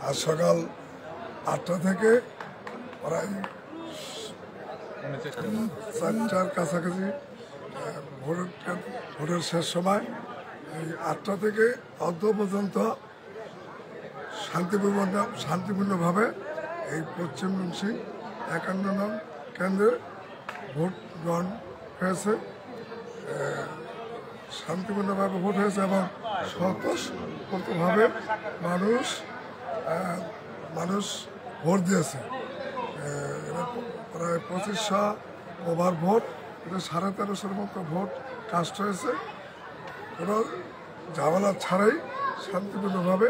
আজ সকাল 8টা থেকে প্রায় 4টার কাছাকাছি ভোটের শেষ সময়। এই 8টা থেকে অর্ধ পর্যন্ত শান্তিপূর্ণভাবে এই পশ্চিম মুন্সি 51 নং কেন্দ্রে ভোট গ্রহণ হয়েছে। শান্তিপূর্ণভাবে ভোট হয়েছে এবং স্বতঃস্ফূর্তভাবে মানুষ ভোট দিয়েছে। প্রায় 2500 ওভার ভোট, এটা 1350 মতো ভোট কাস্ট হয়েছে। কোনো ঝামেলা ছাড়াই শান্তিপূর্ণভাবে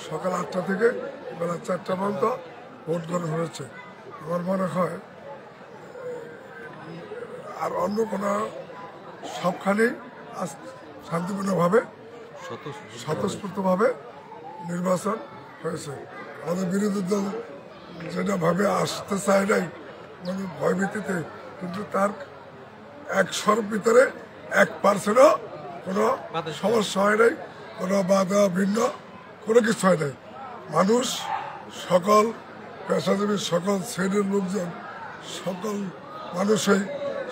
সকাল 8টা থেকে বেলা 4টা পর্যন্ত ভোট গ্রহণ হয়েছে। আমার মনে হয় আর অন্য কোনো সবখানেই আজ শান্তিপূর্ণভাবে স্বতঃস্ফূর্তভাবে নির্বাচন হয়েছে। আমাদের বিরোধী দল যেটা ভাবে আসতে চায় নাই, মানে ভয়ভীতিতে, কিন্তু তার 100-র ভিতরে 1%ও কোনো সমস্যা হয় নাই, কোনো বাধা ভিন্ন কোনো কিছু হয় নাই। মানুষ সকল পেশাজীবী, সকল শ্রেণীর লোকজন, সকল মানুষই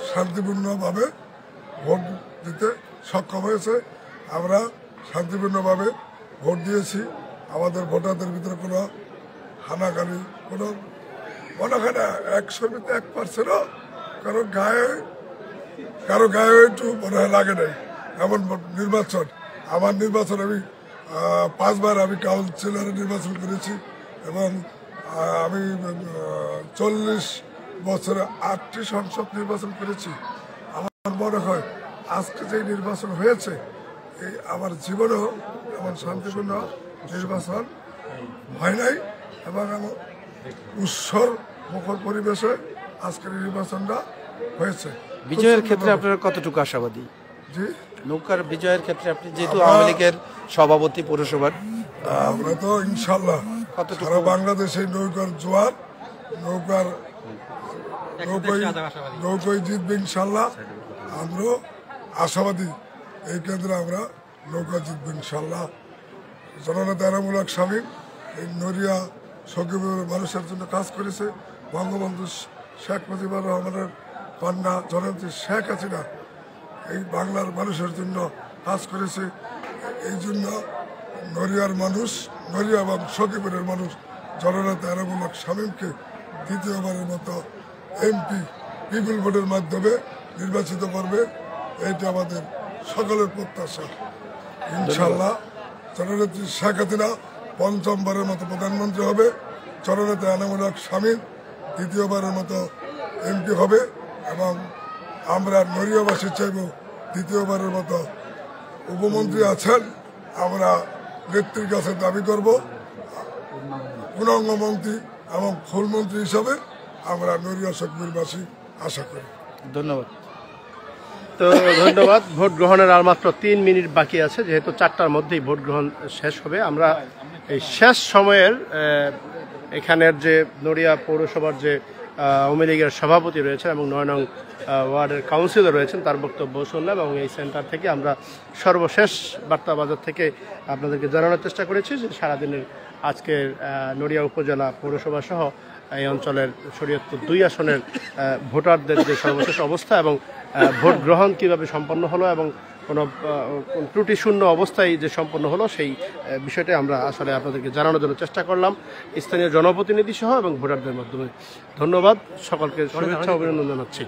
শান্তিপূর্ণভাবে ভোট দিতে সক্ষম হয়েছে। আমরা শান্তিপূর্ণভাবে ভোট দিয়েছি। আমাদের ভোটারদের ভিতরে কোনো হানাকানি, কোনো মনে হয় না 100-র ভিতরে 1%ও কারো গায়ে একটু মনে হয় লাগে নাই। এমন নির্বাচন, আমার নির্বাচন আমি 5বার আমি কাউন্সিলর নির্বাচন করেছি এবং আমি 40 বছরে 8টি সংসদ নির্বাচন করেছি। আমার মনে হয় আজকে যে নির্বাচন হয়েছে, এই আমার জীবনেও এমন শান্তিপূর্ণ নির্বাচন হয় নাই এবং আমার উৎসর মুখর পরিবেশে আজকের নির্বাচনটা হয়েছে। বিজয়ের ক্ষেত্রে আপনারা কতটুকু আশাবাদী? জি, নৌকার বিজয়ের ক্ষেত্রে আপনি যেহেতু আওয়ামী লীগের সভাপতি পৌরসভার, আমরা তো ইনশাল্লাহ সারা বাংলাদেশে নৌকার জোয়ার, নৌকায় জিতবে ইনশাল্লাহ। আমরাও আশাবাদী এই কেন্দ্রে আমরা নৌকা জিতবে ইনশাল্লাহ। জননেতা এনামুল হক শামীম এই নড়িয়া সখীপুরের মানুষের জন্য কাজ করেছে। বঙ্গবন্ধু শেখ মুজিবুর রহমানের কন্যা জননেত্রী শেখ হাসিনা এই বাংলার মানুষের জন্য কাজ করেছে। এই জন্য নড়িয়ার মানুষ, নড়িয়া এবং সখীপুরের মানুষ জননেতা এনামুল হক শামীমকে দ্বিতীয়বারের মতো এমপি পিপল ভোটের মাধ্যমে নির্বাচিত করবে। এইটা আমাদের সকলের প্রত্যাশা। ইনশাল্লাহ জননেত্রী শেখ হাসিনা 5মবারের মতো প্রধানমন্ত্রী হবে, জননেতা এনামুল হক শামীম দ্বিতীয়বারের মতো এমপি হবে এবং আমরা নড়িয়াবাসী চাইব দ্বিতীয়বারের মতো উপমন্ত্রী আছেন, আমরা নেত্রীর কাছে দাবি করব পূর্ণাঙ্গ মন্ত্রী এবং ফুলমন্ত্রী হিসাবে আমরা নড়িয়া সখীপুরবাসী আশা করি। ধন্যবাদ। তো ধন্যবাদ। ভোট গ্রহণের আর মাত্র 3 মিনিট বাকি আছে, যেহেতু 4টার মধ্যেই ভোট গ্রহণ শেষ হবে। আমরা এই শেষ সময়ের এখানের যে নড়িয়া পৌরসভার যে আওয়ামী লীগের সভাপতি রয়েছেন এবং 9 নং ওয়ার্ডের কাউন্সিলর রয়েছেন তার বক্তব্য শুনলাম এবং এই সেন্টার থেকে আমরা সর্বশেষ বার্তা বাজার থেকে আপনাদেরকে জানানোর চেষ্টা করেছি যে সারাদিনের আজকের নড়িয়া উপজেলা পৌরসভা সহ এই অঞ্চলের শরীয়তপুর 2 আসনের ভোটারদের যে সর্বশেষ অবস্থা এবং ভোট গ্রহণ কীভাবে সম্পন্ন হলো এবং কোনো ত্রুটিশূন্য অবস্থায় যে সম্পন্ন হলো সেই বিষয়টা আমরা আসলে আপনাদেরকে জানানোর জন্য চেষ্টা করলাম স্থানীয় জনপ্রতিনিধি সহ এবং ভোটারদের মাধ্যমে। ধন্যবাদ সকলকে, শুভেচ্ছা অভিনন্দন জানাচ্ছি।